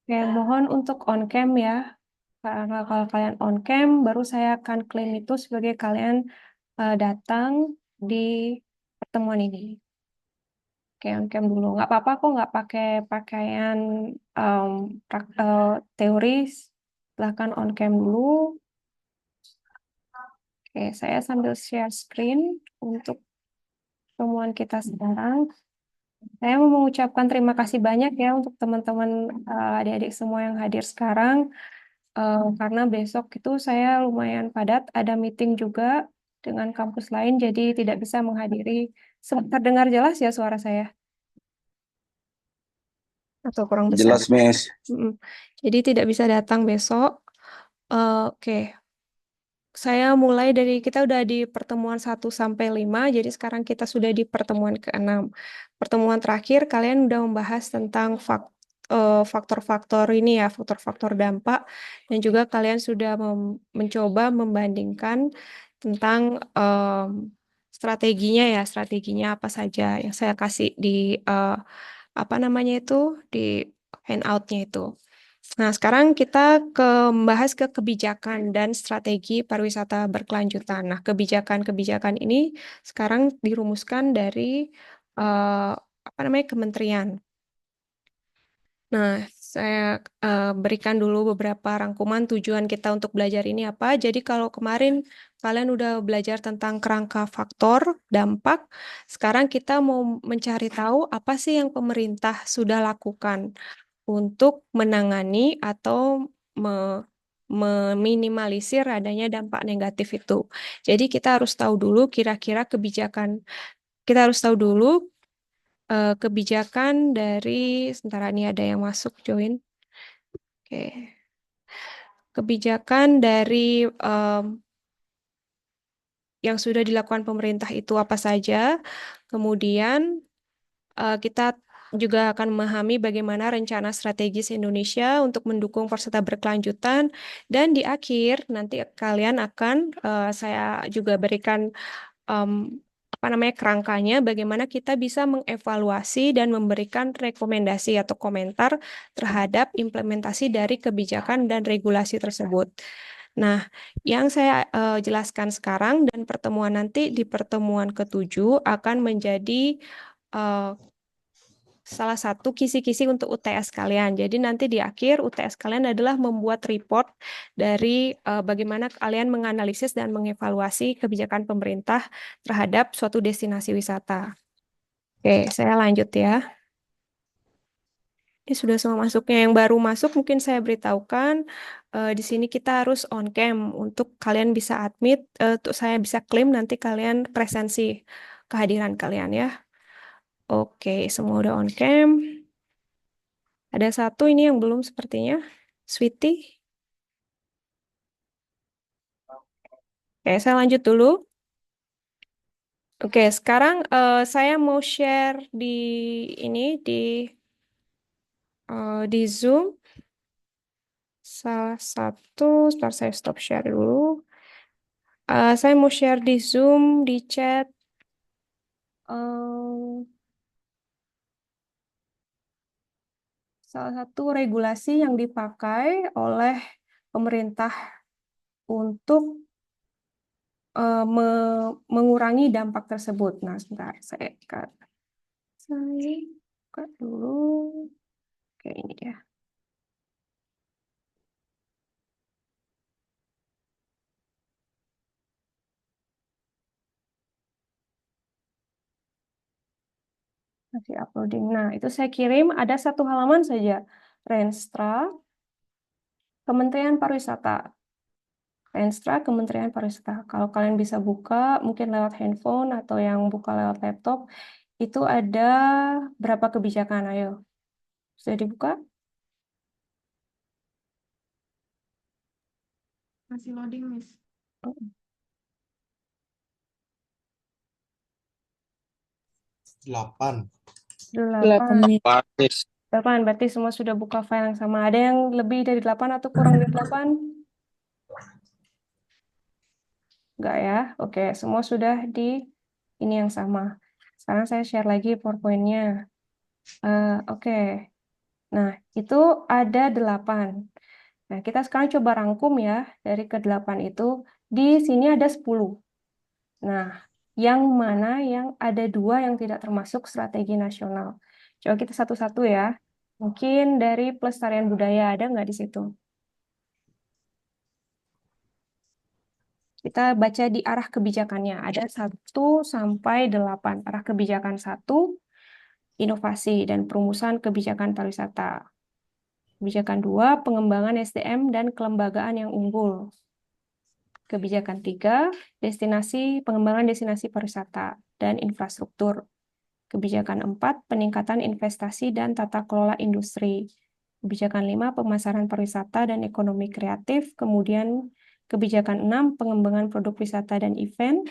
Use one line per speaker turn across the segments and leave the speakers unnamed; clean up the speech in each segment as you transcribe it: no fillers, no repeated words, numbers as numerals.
Oke, mohon untuk on cam ya. Karena kalau kalian on cam, baru saya akan klaim itu sebagai kalian datang di pertemuan ini. Oke, on cam dulu. Nggak apa-apa kok nggak pakai pakaian em, teoris. Silahkan on cam dulu. Oke, saya sambil share screen untuk pertemuan kita sekarang. Saya mau mengucapkan terima kasih banyak ya untuk teman-teman adik-adik semua yang hadir sekarang. Karena besok itu saya lumayan padat, ada meeting juga dengan kampus lain, jadi tidak bisa menghadiri. Terdengar jelas ya suara saya? Atau kurang besar?
Jelas, Miss.
Mm-mm. Jadi tidak bisa datang besok. Oke, saya mulai dari kita udah di pertemuan 1 sampai 5, jadi sekarang kita sudah di pertemuan ke-6. Pertemuan terakhir kalian udah membahas tentang faktor-faktor ini ya, faktor-faktor dampak, dan juga kalian sudah mencoba membandingkan tentang strateginya ya, strateginya apa saja yang saya kasih di apa namanya itu di handoutnya itu. Nah, sekarang kita membahas ke kebijakan dan strategi pariwisata berkelanjutan. Nah, kebijakan-kebijakan ini sekarang dirumuskan dari apa namanya kementerian. Nah, saya berikan dulu beberapa rangkuman tujuan kita untuk belajar ini apa. Jadi kalau kemarin kalian udah belajar tentang kerangka faktor, dampak, sekarang kita mau mencari tahu apa sih yang pemerintah sudah lakukan untuk menangani atau meminimalisir adanya dampak negatif itu. Jadi kita harus tahu dulu kira-kira kebijakan, kita harus tahu dulu kebijakan dari, sementara ini ada yang masuk join. Oke. Kebijakan dari yang sudah dilakukan pemerintah itu apa saja. Kemudian kita juga akan memahami bagaimana rencana strategis Indonesia untuk mendukung pariwisata berkelanjutan. Dan di akhir nanti kalian akan saya juga berikan apa namanya kerangkanya, bagaimana kita bisa mengevaluasi dan memberikan rekomendasi atau komentar terhadap implementasi dari kebijakan dan regulasi tersebut. Nah, yang saya jelaskan sekarang dan pertemuan nanti di pertemuan ke-7 akan menjadi eh, salah satu kisi-kisi untuk UTS kalian. Jadi nanti di akhir UTS kalian adalah membuat report dari bagaimana kalian menganalisis dan mengevaluasi kebijakan pemerintah terhadap suatu destinasi wisata. Oke, saya lanjut ya. Ini sudah semua masuknya. Yang baru masuk mungkin saya beritahukan di sini kita harus on cam untuk kalian bisa admit, untuk saya bisa klaim nanti kalian presensi kehadiran kalian ya. Oke, semua udah on cam. Ada satu ini yang belum sepertinya. Sweetie. Oke, saya lanjut dulu. Oke, sekarang saya mau share di ini di Zoom salah satu. Sebentar saya stop share dulu. Saya mau share di Zoom di chat eh, salah satu regulasi yang dipakai oleh pemerintah untuk mengurangi dampak tersebut. Nah, sebentar saya buka dulu. Oke, ini dia. Masih uploading. Nah, itu saya kirim ada satu halaman saja. Renstra, Kementerian Pariwisata. Renstra, Kementerian Pariwisata. Kalau kalian bisa buka, mungkin lewat handphone atau yang buka lewat laptop, itu ada berapa kebijakan. Ayo, sudah dibuka?
Masih loading, Miss.
8.
8.
8 nih.
8, berarti semua sudah buka file yang sama. Ada yang lebih dari 8 atau kurang dari 8? Enggak ya? Oke, semua sudah di ini yang sama. Sekarang saya share lagi PowerPoint-nya. Oke. Nah, itu ada 8. Nah, kita sekarang coba rangkum ya, dari ke-8 itu, di sini ada 10. Nah, yang mana yang ada 2 yang tidak termasuk strategi nasional? Coba kita satu-satu ya. Mungkin dari pelestarian budaya, ada nggak di situ? Kita baca di arah kebijakannya. Ada 1 sampai 8. Arah kebijakan 1, inovasi dan perumusan kebijakan pariwisata. Kebijakan 2, pengembangan SDM dan kelembagaan yang unggul. Kebijakan 3, pengembangan destinasi pariwisata dan infrastruktur. Kebijakan 4, peningkatan investasi dan tata kelola industri. Kebijakan 5, pemasaran pariwisata dan ekonomi kreatif. Kemudian kebijakan 6, pengembangan produk wisata dan event.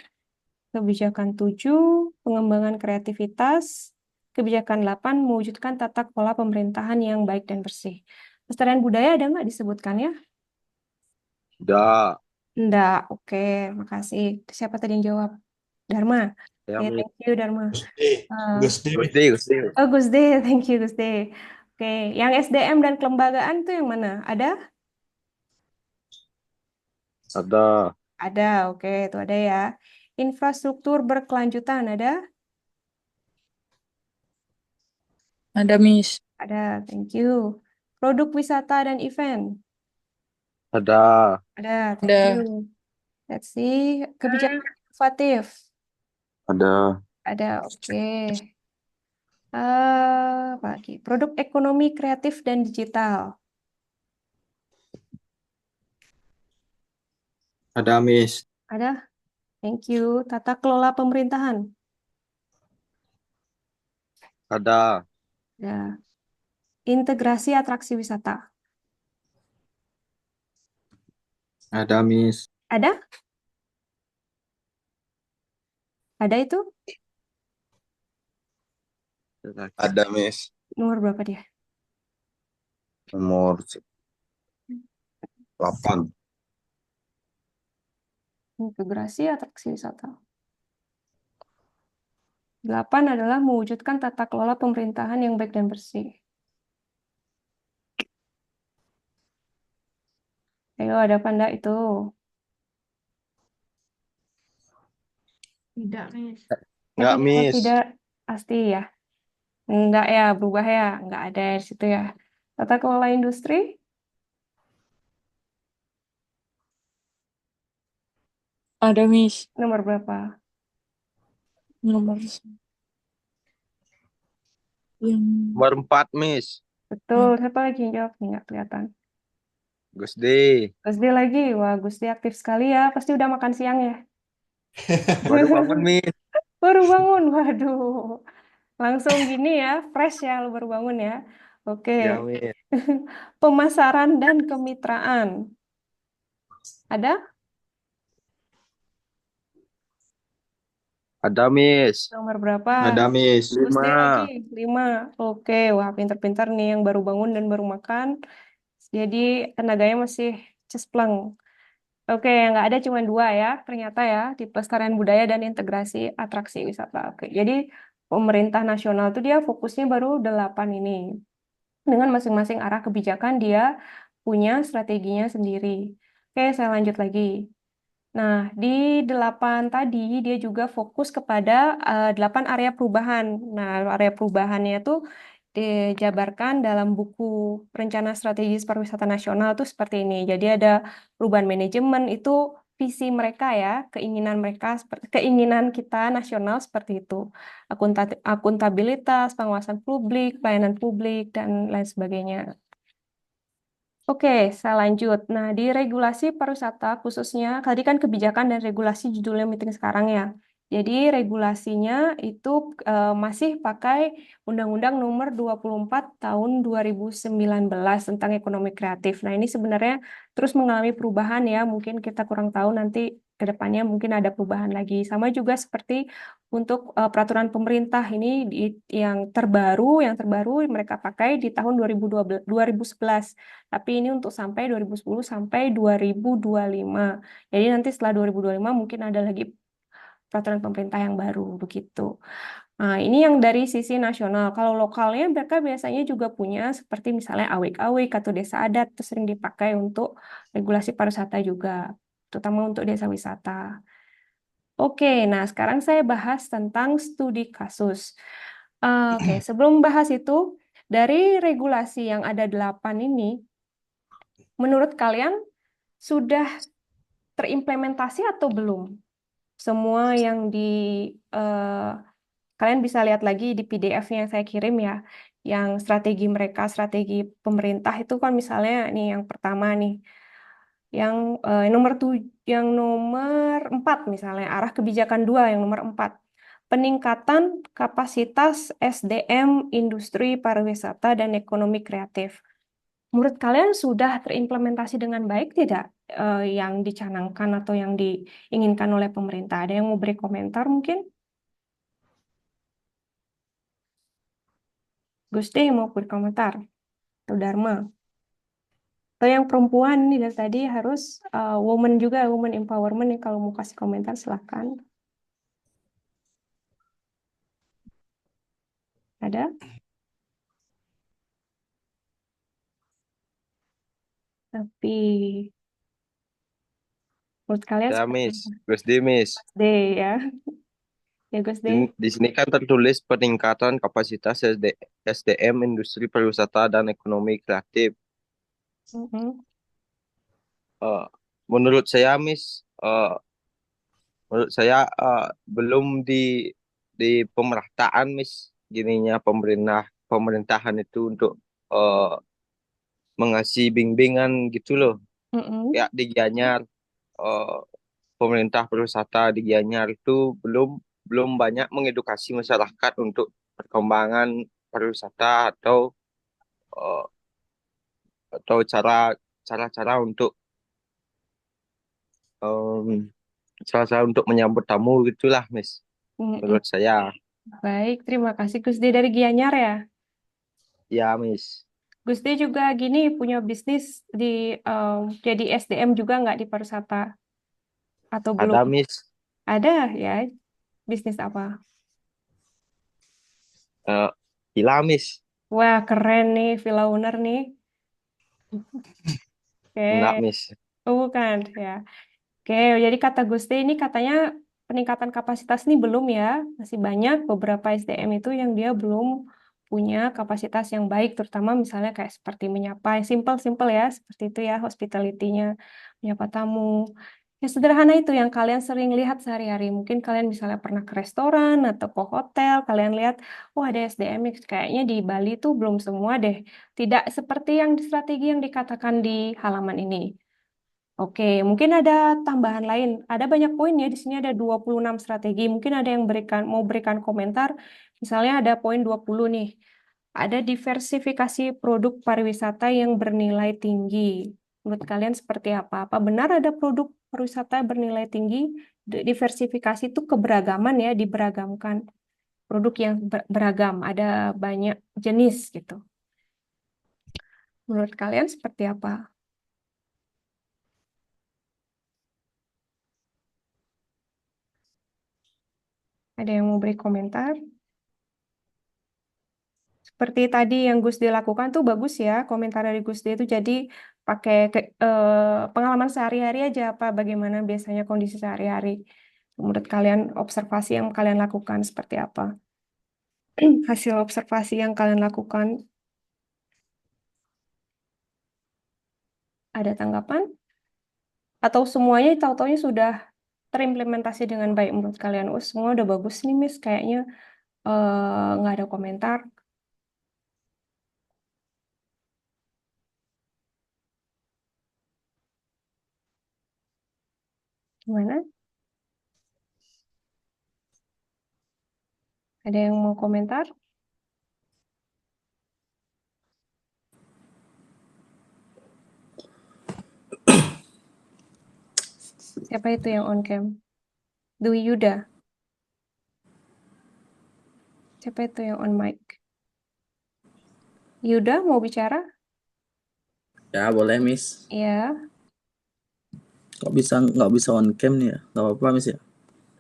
Kebijakan 7, pengembangan kreativitas. Kebijakan 8, mewujudkan tata kelola pemerintahan yang baik dan bersih. Pelestarian budaya ada nggak disebutkan ya?
Udah.
Enggak, oke, makasih. Siapa tadi yang jawab? Dharma.
Ya,
Oke,
Miss.
thank you, Dharma. Eh,
Gusti.
Gusti, Gusti.
oh, Gusde, thank you, Gusde. Oke, yang SDM dan kelembagaan itu yang mana? Ada?
Ada.
Ada, oke, itu ada ya. Infrastruktur berkelanjutan ada?
Ada, Miss.
Ada, thank you. Produk wisata dan event?
Ada.
Ada, thank
Ada.
you. Let's see, kebijakan inovatif?
Ada.
Ada, oke. Apa lagi? Produk ekonomi kreatif dan digital?
Ada, Miss.
Ada, thank you. Tata kelola pemerintahan?
Ada.
Ada. Integrasi atraksi wisata?
Ada, Miss.
Ada? Ada itu?
Ada, Miss.
Nomor berapa dia?
Nomor 8.
Integrasi atraksi wisata. 8 adalah mewujudkan tata kelola pemerintahan yang baik dan bersih. Ayo, ada apa enggak itu?
Tidak, Miss.
Enggak,
Yakin atau
Miss.
tidak? Pasti ya. Enggak ya, berubah ya. Enggak ada di situ ya. Tata kelola industri?
Ada, Miss.
Nomor berapa?
Nomor yang
Nomor 4, Miss.
Betul. Siapa lagi yang jawab? Enggak kelihatan.
Gusti.
Gusdi lagi. Wah, Gusdi aktif sekali ya. Pasti udah makan siang ya.
Baru bangun, Miss.
Baru bangun. Waduh. Langsung gini ya. Fresh ya, lu baru bangun ya. Oke.
Ya, Miss.
Pemasaran dan kemitraan. Ada?
Ada, Miss.
Nomor berapa?
Ada, Miss.
Gusti lagi.
5.
5. Oke. Wah, pinter-pinter nih yang baru bangun dan baru makan. Jadi tenaganya masih cespleng. Oke, yang nggak ada cuma 2 ya, ternyata ya, di pelestarian budaya dan integrasi atraksi wisata. Oke, jadi pemerintah nasional itu dia fokusnya baru 8 ini. Dengan masing-masing arah kebijakan dia punya strateginya sendiri. Oke, saya lanjut lagi. Nah, di 8 tadi dia juga fokus kepada 8 area perubahan. Nah, area perubahannya itu dijabarkan dalam buku Rencana Strategis Pariwisata Nasional itu seperti ini. Jadi ada perubahan manajemen itu visi mereka ya, keinginan mereka, keinginan kita nasional seperti itu. Akuntabilitas, pengawasan publik, pelayanan publik, dan lain sebagainya. Oke, saya lanjut. Nah, di regulasi pariwisata khususnya, tadi kan kebijakan dan regulasi judulnya meeting sekarang ya. Jadi regulasinya itu masih pakai Undang-Undang Nomor 24 Tahun 2019 tentang ekonomi kreatif. Nah, ini sebenarnya terus mengalami perubahan ya. Mungkin kita kurang tahu nanti ke depannya mungkin ada perubahan lagi. Sama juga seperti untuk peraturan pemerintah ini yang terbaru mereka pakai di tahun 2011. Tapi ini untuk sampai 2010 sampai 2025. Jadi nanti setelah 2025 mungkin ada lagi peraturan pemerintah yang baru begitu. Nah, ini yang dari sisi nasional. Kalau lokalnya mereka biasanya juga punya seperti misalnya awik-awik atau desa adat itu sering dipakai untuk regulasi pariwisata juga, terutama untuk desa wisata. Oke, nah sekarang saya bahas tentang studi kasus. Oke, sebelum bahas itu, dari regulasi yang ada 8 ini, menurut kalian sudah terimplementasi atau belum? Semua yang di eh, kalian bisa lihat lagi di PDF-nya yang saya kirim ya, yang strategi mereka, strategi pemerintah itu kan misalnya nih yang pertama nih, yang yang nomor 4 misalnya arah kebijakan 2 yang nomor 4 peningkatan kapasitas SDM industri pariwisata dan ekonomi kreatif. Menurut kalian sudah terimplementasi dengan baik tidak yang dicanangkan atau yang diinginkan oleh pemerintah? Ada yang mau beri komentar mungkin? Gusti mau beri komentar? Atau Dharma? Atau yang perempuan nih dari tadi harus woman juga, woman empowerment nih kalau mau kasih komentar silahkan. Ada? Tapi menurut kalian
Ya,
seperti
Miss.
apa?
Gusdi, Miss.
D ya. Ya Gus D.
Di sini kan tertulis peningkatan kapasitas SDM industri pariwisata dan ekonomi kreatif.
Mm-mm.
Eh, menurut saya, Miss, menurut saya belum di pemerataan, Miss, gininya pemerintahan itu untuk eh, mengasih bimbingan gitu loh.
Mm-mm.
Ya di Gianyar, eh, pemerintah pariwisata di Gianyar itu belum belum banyak mengedukasi masyarakat untuk perkembangan pariwisata eh, atau cara-cara untuk em, cara-cara untuk menyambut tamu gitulah, Miss.
Mm-mm.
Menurut saya,
Baik, terima kasih Gus D dari Gianyar ya.
ya, Miss.
Gus D juga gini punya bisnis di jadi SDM juga nggak di pariwisata atau belum?
Ada, Miss.
Ada ya, bisnis apa?
Eh, Gila, Miss.
Wah, keren nih, villa owner nih.
Enggak,
Oke,
Miss.
oh, bukan ya. Oke, jadi kata Gusti ini katanya peningkatan kapasitas ini belum ya, masih banyak beberapa SDM itu yang dia belum punya kapasitas yang baik, terutama misalnya kayak seperti menyapa, yang simple-simple ya, seperti itu ya, hospitality-nya, menyapa tamu. Yang sederhana itu yang kalian sering lihat sehari-hari. Mungkin kalian misalnya pernah ke restoran atau ke hotel, kalian lihat, oh ada SDM kayaknya di Bali tuh belum semua deh. Tidak seperti yang di strategi yang dikatakan di halaman ini. Oke, mungkin ada tambahan lain. Ada banyak poin ya, di sini ada 26 strategi. Mungkin ada yang mau berikan komentar. Misalnya ada poin 20 nih. Ada diversifikasi produk pariwisata yang bernilai tinggi. Menurut kalian seperti apa? Apa benar ada produk pariwisata bernilai tinggi? Diversifikasi itu keberagaman ya, diberagamkan. Produk yang beragam, ada banyak jenis gitu. Menurut kalian seperti apa? Ada yang mau beri komentar? Seperti tadi yang Gus D lakukan tuh bagus ya, komentar dari Gus D itu jadi pakai pengalaman sehari-hari aja apa bagaimana biasanya kondisi sehari-hari. Menurut kalian observasi yang kalian lakukan seperti apa? Hasil observasi yang kalian lakukan ada tanggapan? Atau semuanya tahu-taunya sudah terimplementasi dengan baik menurut kalian? Oh semua udah bagus nih Miss, kayaknya nggak ada komentar. Gimana? Ada yang mau komentar? Siapa itu yang on cam? Dwi Yuda. Siapa itu yang on mic? Yuda mau bicara?
Ya boleh Miss.
Ya,
Nggak bisa on cam nih ya? Nggak apa-apa Miss ya?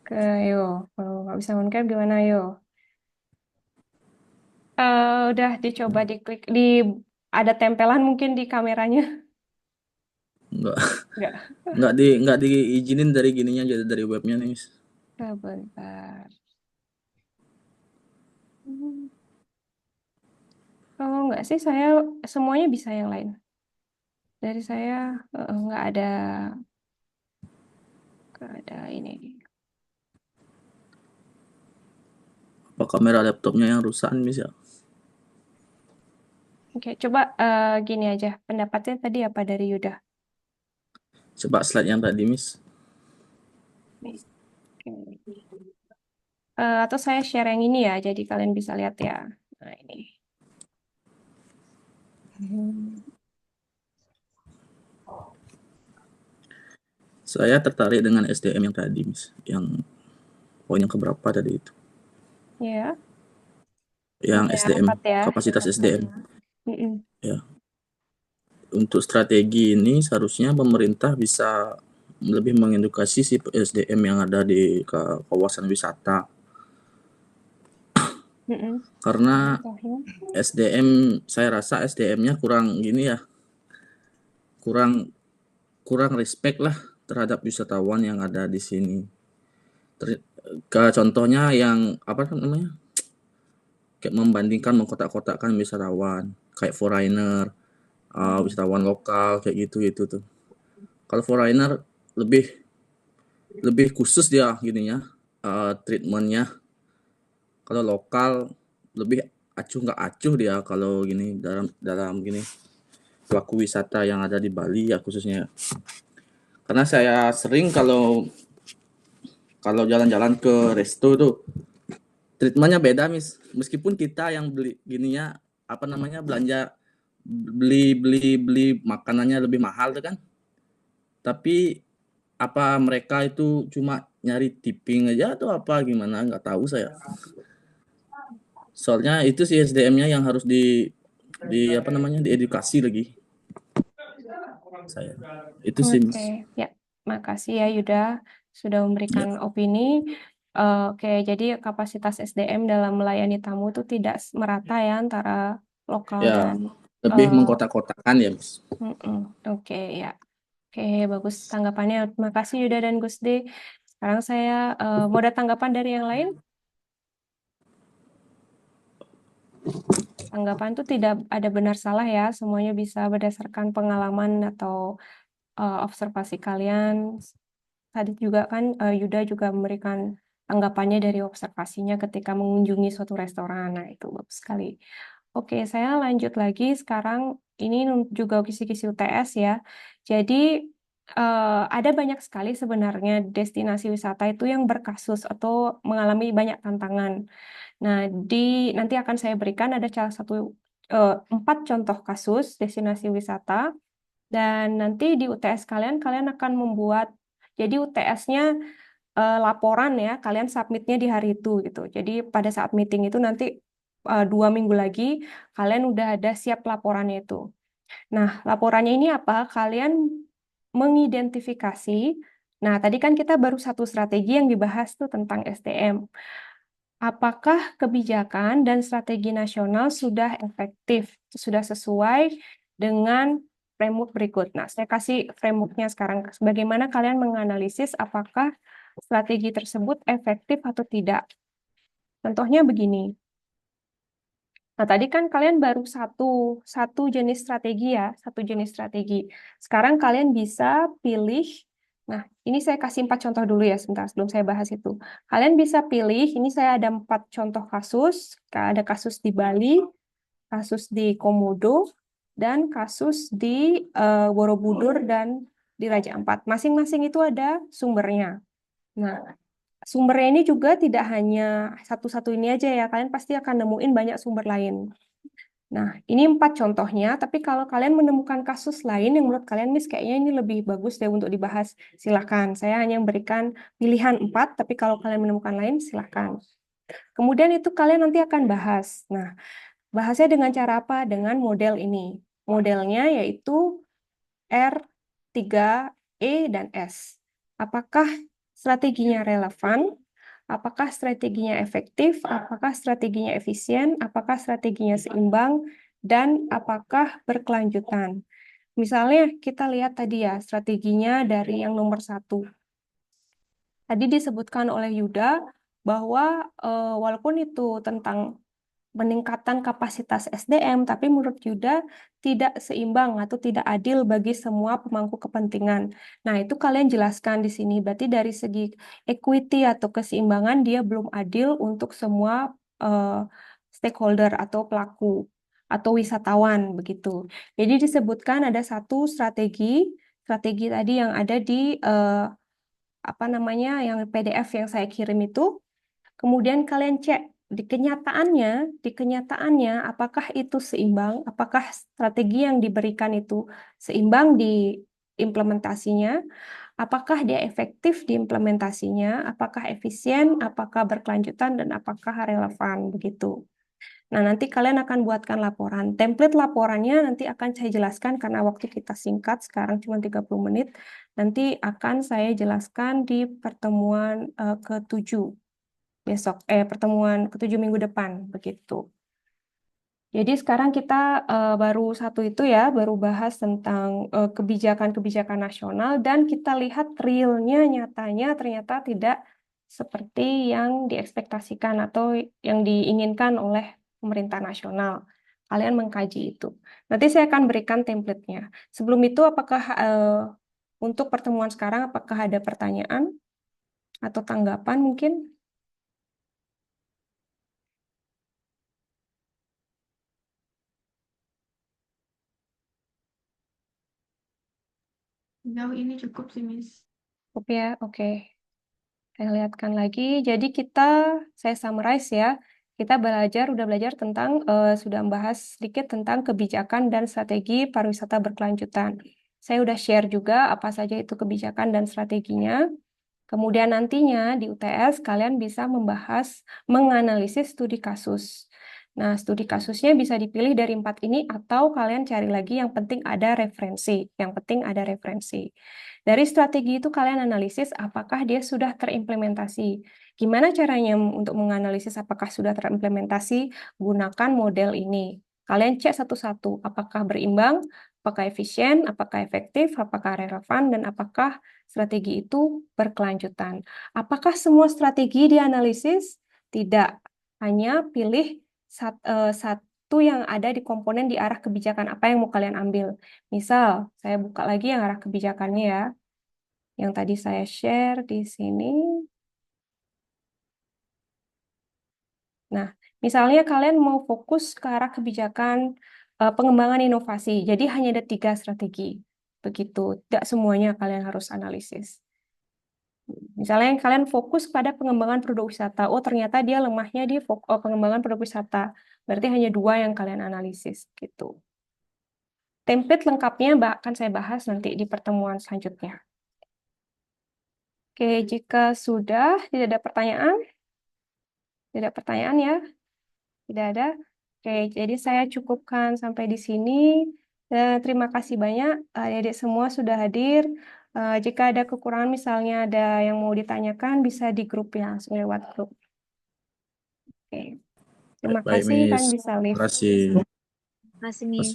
ke yo. Kalau nggak bisa on cam gimana yo? Udah dicoba diklik ada tempelan mungkin di kameranya.
Enggak,
Enggak.
enggak diizinin dari gininya jadi dari webnya nih, Miss.
Sebentar. Oh, enggak sih, saya semuanya bisa yang lain. Dari saya nggak ada ini.
Apa kamera laptopnya yang rusak nih, Miss ya?
Oke, coba gini aja. Pendapatnya tadi apa dari Yuda?
Coba slide yang tadi, Miss.
Oke. Atau saya share yang ini ya, jadi kalian bisa lihat ya. Nah, ini.
Saya tertarik dengan SDM yang tadi, Miss. Yang poin yang keberapa tadi itu?
Ya,
Yang
yang
SDM,
4 ya.
kapasitas SDM.
Mm-mm.
Ya. Untuk strategi ini seharusnya pemerintah bisa lebih mengedukasi si SDM yang ada di kawasan wisata.
Mm-mm.
Karena
Contohnya.
SDM, saya rasa SDM-nya kurang gini ya, kurang respect lah terhadap wisatawan yang ada di sini. Contohnya yang apa namanya, kayak membandingkan mengkotak-kotakkan wisatawan, kayak foreigner, wisatawan lokal kayak gitu tuh. Kalau foreigner lebih khusus dia gininya, treatmentnya. Kalau lokal lebih acuh nggak acuh dia kalau gini dalam gini pelaku wisata yang ada di Bali ya khususnya. Karena saya sering kalau jalan-jalan ke resto tuh treatmentnya beda, Miss. Meskipun kita yang beli gininya apa namanya belanja beli makanannya lebih mahal tuh kan. Tapi apa mereka itu cuma nyari tipping aja atau apa gimana nggak tahu saya. Soalnya itu sih SDM-nya yang harus di apa namanya diedukasi lagi saya. Itu sih, Miss.
Oke, ya, makasih ya Yuda sudah memberikan
Ya,
opini. Oke, jadi kapasitas SDM dalam melayani tamu itu tidak merata ya antara lokal
ya
dan
lebih
eh,
mengkotak-kotakan ya, Miss.
Oke, ya. Oke, bagus tanggapannya. Terima kasih Yuda dan Gusde. Sekarang saya mau ada tanggapan dari yang lain. Tanggapan itu tidak ada benar salah ya, semuanya bisa berdasarkan pengalaman atau observasi kalian. Tadi juga kan Yuda juga memberikan tanggapannya dari observasinya ketika mengunjungi suatu restoran. Nah, itu bagus sekali. Oke, saya lanjut lagi. Sekarang ini juga kisi-kisi UTS ya. Jadi ada banyak sekali sebenarnya destinasi wisata itu yang berkasus atau mengalami banyak tantangan. Nah, nanti akan saya berikan ada salah satu 4 contoh kasus destinasi wisata. Dan nanti di UTS kalian akan membuat, jadi UTS-nya laporan ya, kalian submitnya di hari itu gitu. Jadi pada saat meeting itu nanti 2 minggu lagi, kalian udah ada siap laporannya itu. Nah, laporannya ini apa? Kalian mengidentifikasi, nah tadi kan kita baru satu strategi yang dibahas tuh tentang SDM. Apakah kebijakan dan strategi nasional sudah efektif, sudah sesuai dengan framework berikut? Nah, saya kasih frameworknya sekarang. Bagaimana kalian menganalisis apakah strategi tersebut efektif atau tidak? Contohnya begini. Nah, tadi kan kalian baru satu jenis strategi ya, satu jenis strategi. Sekarang kalian bisa pilih. Nah, ini saya kasih 4 contoh dulu ya, sebentar sebelum saya bahas itu. Kalian bisa pilih, ini saya ada 4 contoh kasus. Ada kasus di Bali, kasus di Komodo, dan kasus di Borobudur dan di Raja Ampat. Masing-masing itu ada sumbernya. Nah, sumbernya ini juga tidak hanya satu-satu ini aja ya, kalian pasti akan nemuin banyak sumber lain. Nah, ini 4 contohnya, tapi kalau kalian menemukan kasus lain yang menurut kalian, Miss, kayaknya ini lebih bagus deh untuk dibahas, silakan. Saya hanya memberikan pilihan 4, tapi kalau kalian menemukan lain, silakan. Kemudian itu kalian nanti akan bahas. Nah, bahasnya dengan cara apa? Dengan model ini. Modelnya yaitu R, 3, E, dan S. Apakah strateginya relevan? apakah strateginya efektif, apakah strateginya efisien, apakah strateginya seimbang, dan apakah berkelanjutan. Misalnya kita lihat tadi ya, strateginya dari yang nomor 1. Tadi disebutkan oleh Yuda bahwa walaupun itu tentang peningkatan kapasitas SDM, tapi menurut Yuda tidak seimbang atau tidak adil bagi semua pemangku kepentingan. Nah, itu kalian jelaskan di sini. Berarti dari segi equity atau keseimbangan dia belum adil untuk semua stakeholder atau pelaku atau wisatawan begitu. Jadi disebutkan ada satu strategi tadi yang ada di apa namanya yang PDF yang saya kirim itu. Kemudian kalian cek di kenyataannya apakah itu seimbang, apakah strategi yang diberikan itu seimbang di implementasinya, apakah dia efektif di implementasinya, apakah efisien, apakah berkelanjutan, dan apakah relevan begitu. Nah, nanti kalian akan buatkan laporan. Template laporannya nanti akan saya jelaskan karena waktu kita singkat, sekarang cuma 30 menit. Nanti akan saya jelaskan di pertemuan ke-7 besok, pertemuan ke-7 minggu depan, begitu. Jadi sekarang kita baru satu itu ya, baru bahas tentang kebijakan-kebijakan nasional dan kita lihat realnya, nyatanya ternyata tidak seperti yang diekspektasikan atau yang diinginkan oleh pemerintah nasional. Kalian mengkaji itu. Nanti saya akan berikan template-nya. Sebelum itu, apakah untuk pertemuan sekarang, apakah ada pertanyaan atau tanggapan mungkin?
Sejauh ini cukup sih, Miss.
Cukup ya, oke. Saya lihatkan lagi. Jadi saya summarize ya. Kita udah belajar tentang, sudah membahas sedikit tentang kebijakan dan strategi pariwisata berkelanjutan. Saya udah share juga apa saja itu kebijakan dan strateginya. Kemudian nantinya di UTS kalian bisa menganalisis studi kasus. Nah, studi kasusnya bisa dipilih dari 4 ini atau kalian cari lagi yang penting ada referensi. Yang penting ada referensi. Dari strategi itu kalian analisis apakah dia sudah terimplementasi. Gimana caranya untuk menganalisis apakah sudah terimplementasi? Gunakan model ini. Kalian cek satu-satu apakah berimbang, apakah efisien, apakah efektif, apakah relevan, dan apakah strategi itu berkelanjutan. Apakah semua strategi dianalisis? Tidak. Hanya pilih satu yang ada di komponen di arah kebijakan apa yang mau kalian ambil. Misal, saya buka lagi yang arah kebijakannya ya. Yang tadi saya share di sini. Nah, misalnya kalian mau fokus ke arah kebijakan pengembangan inovasi. Jadi hanya ada 3 strategi. Begitu. Tidak semuanya kalian harus analisis. Misalnya kalian fokus pada pengembangan produk wisata. Oh, ternyata dia lemahnya di pengembangan produk wisata. Berarti hanya 2 yang kalian analisis. Gitu. Template lengkapnya akan saya bahas nanti di pertemuan selanjutnya. Oke, jika sudah tidak ada pertanyaan. Tidak ada pertanyaan ya? Tidak ada. Oke, jadi saya cukupkan sampai di sini. Terima kasih banyak adik-adik semua sudah hadir. Jika ada kekurangan misalnya ada yang mau ditanyakan bisa di grup ya, langsung lewat grup. Oke. Terima
Baik,
kasih,
Miss.
kalian bisa
Terima
live.
kasih.
Terima kasih, Miss.